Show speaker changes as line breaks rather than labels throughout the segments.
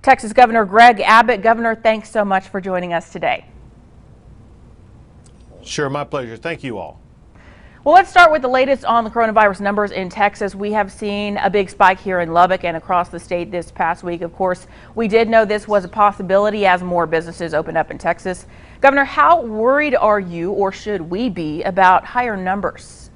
Texas Governor Greg Abbott. Governor, thanks so much for joining us today.
Sure, my pleasure. Thank you all.
Well, let's start with the latest on the coronavirus numbers in Texas. We have seen a big spike here in Lubbock and across the state this past week. Of course, we did know this was a possibility as more businesses open up in Texas. Governor, how worried are you, or should we be, about higher numbers?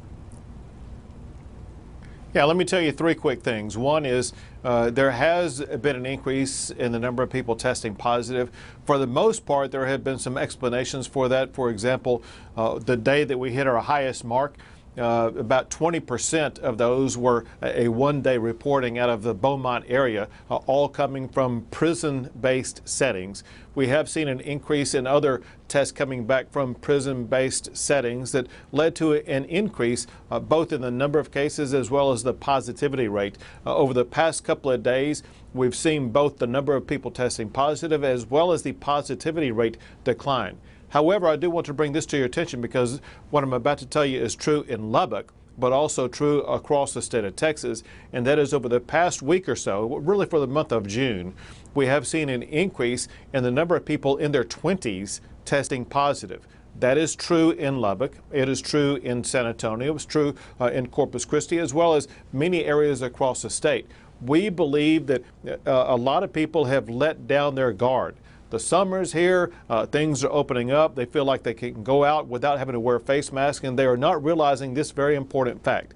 Yeah, let me tell you three quick things. One is there has been an increase in the number of people testing positive. For the most part, there have been some explanations for that. For example, the day that we hit our highest mark, about 20% of those were a one-day reporting out of the Beaumont area, all coming from prison-based settings. We have seen an increase in other tests coming back from prison-based settings that led to an increase both in the number of cases as well as the positivity rate. Over the past couple of days, we've seen both the number of people testing positive as well as the positivity rate decline. However, I do want to bring this to your attention because what I'm about to tell you is true in Lubbock, but also true across the state of Texas, and that is over the past week or so, really for the month of June, we have seen an increase in the number of people in their 20s testing positive. That is true in Lubbock. It is true in San Antonio. It's true in Corpus Christi, as well as many areas across the state. We believe that a lot of people have let down their guard. The summer's here, things are opening up, they feel like they can go out without having to wear a face mask, and they are not realizing this very important fact.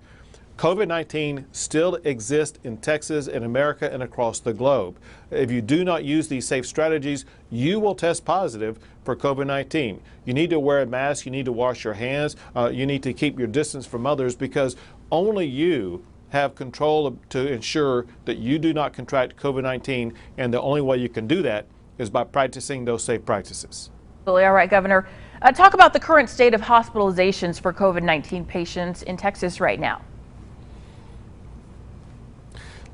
COVID-19 still exists in Texas, in America, and across the globe. If you do not use these safe strategies, you will test positive for COVID-19. You need to wear a mask, you need to wash your hands, you need to keep your distance from others, because only you have control to ensure that you do not contract COVID-19, and the only way you can do that is by practicing those safe practices.
All right, Governor. Talk about the current state of hospitalizations for COVID-19 patients in Texas right now.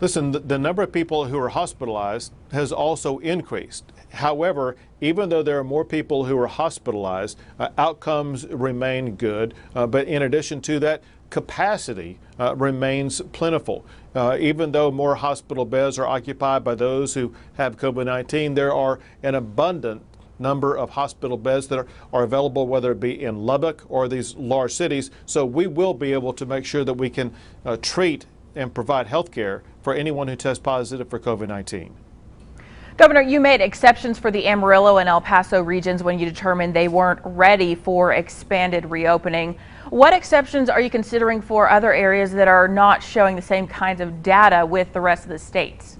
Listen, the number of people who are hospitalized has also increased. However, even though there are more people who are hospitalized, outcomes remain good. But in addition to that, capacity remains plentiful. Even though more hospital beds are occupied by those who have COVID-19, there are an abundant number of hospital beds that are available, whether it be in Lubbock or these large cities. So we will be able to make sure that we can treat and provide health care for anyone who tests positive for COVID-19.
Governor, you made exceptions for the Amarillo and El Paso regions when you determined they weren't ready for expanded reopening. What exceptions are you considering for other areas that are not showing the same kinds of data with the rest of the states?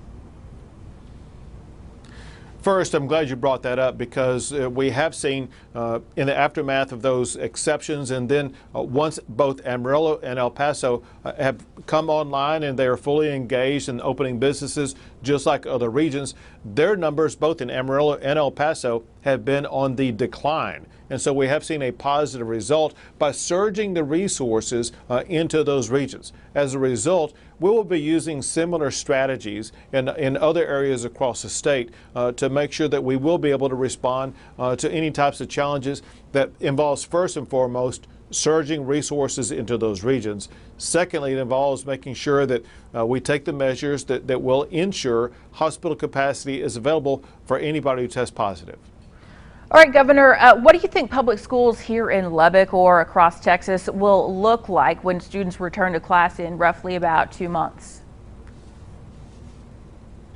First, I'm glad you brought that up because we have seen in the aftermath of those exceptions, and then once both Amarillo and El Paso have come online and they are fully engaged in opening businesses just like other regions, their numbers both in Amarillo and El Paso have been on the decline. And so we have seen a positive result by surging the resources into those regions. As a result, we will be using similar strategies in other areas across the state to make sure that we will be able to respond to any types of challenges that involves, first and foremost, surging resources into those regions. Secondly, it involves making sure that we take the measures that will ensure hospital capacity is available for anybody who tests positive.
All right, Governor, what do you think public schools here in Lubbock or across Texas will look like when students return to class in roughly about 2 months?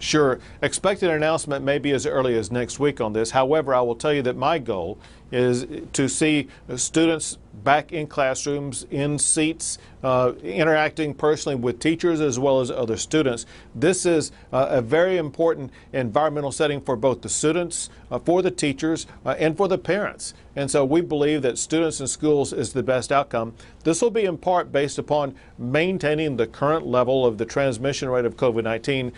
Sure. Expect an announcement maybe as early as next week on this. However, I will tell you that my goal is to see students back in classrooms, in seats, interacting personally with teachers as well as other students. This is a very important environmental setting for both the students, for the teachers, and for the parents. And so we believe that students in schools is the best outcome. This will be in part based upon maintaining the current level of the transmission rate of COVID-19,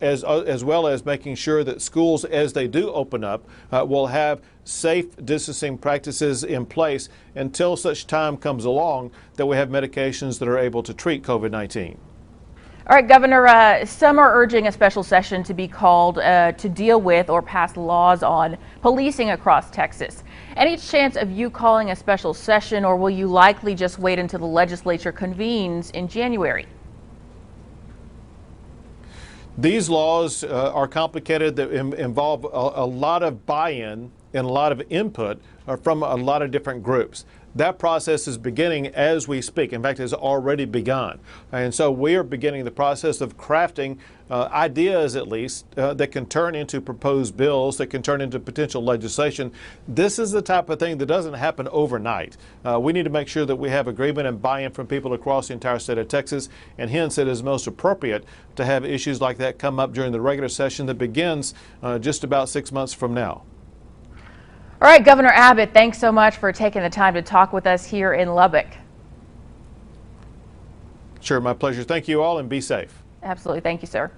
as well as making sure that schools, as they do open up, will have safe distancing practices in place until such time comes along that we have medications that are able to treat COVID-19.
All right, Governor, some are urging a special session to be called to deal with or pass laws on policing across Texas. Any chance of you calling a special session, or will you likely just wait until the legislature convenes in January?
These laws are complicated, that involve a lot of buy-in and a lot of input from a lot of different groups. That process is beginning as we speak. In fact, it has already begun. And so we are beginning the process of crafting ideas, at least, that can turn into proposed bills, that can turn into potential legislation. This is the type of thing that doesn't happen overnight. We need to make sure that we have agreement and buy-in from people across the entire state of Texas, and hence it is most appropriate to have issues like that come up during the regular session that begins just about 6 months from now.
All right, Governor Abbott, thanks so much for taking the time to talk with us here in Lubbock.
Sure, my pleasure. Thank you all, and be safe.
Absolutely. Thank you, sir.